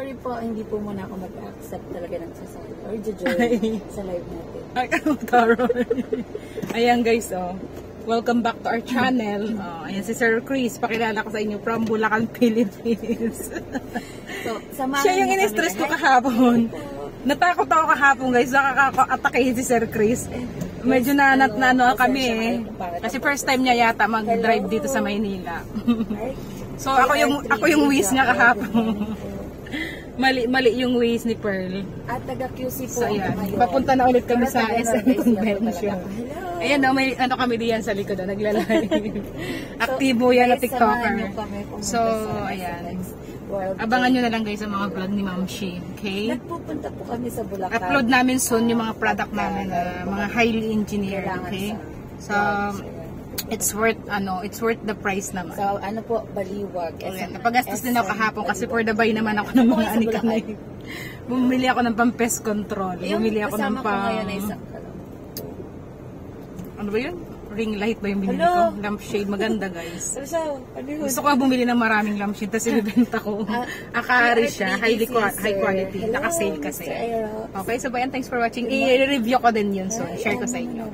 sorry po, hindi po muna ako mag-accept talaga ng sasali or join sa live natin. Ay, taro. Ayan guys, oh. Welcome back to our channel. Oh, ayan si Sir Chris, pakilala ko sa inyo from Bulacan, Philippines. So, samahan Siya yung niyo in-stress kami. ko kahapon. Natakot ako kahapon guys, nakaka-atake si Sir Chris. Medyo na ano kami eh. Kasi first time niya yata mag-drive dito sa Maynila. So ako yung whiz niya kahapon. Mali yung whiz ni Pearl. At taga-QC po So ayan, ngayon. papunta na ulit kami sa Pero SM taga-Northwest Convention. Hello. Ayan daw, may ano kami diyan sa likod, nagla-live. Aktibo yan na guys, samahan niyo TikToker. kami pumunta So, sa ayan. SLX World Abangan Tour. nyo na lang guys sa mga vlog ni Ma'am Shi, okay? Nagpupunta po kami sa Bulacan. Upload namin soon yung mga product namin na mga highly engineered, Kailangan okay? So, launch. it's worth the price naman. So, ano po, Baliwag. Ayan, napagastos din ako kahapon kasi for the buy naman ako ng mga Sa anik-anik. Bumili ako ng pang-pest control. Yung Bumili ako ng kasama ko ngayon ay ano ba yun? Ring light ba yung binili Hello? ko? Lampshade, maganda guys. So, ano yun? Gusto ko bumili ng maraming lampshade tapos ibibenta ko. Akari siya, high quality. Naka-sale kasi. Okay, so bayan, thanks for watching. I-review ko din yun, so share ko sa inyo.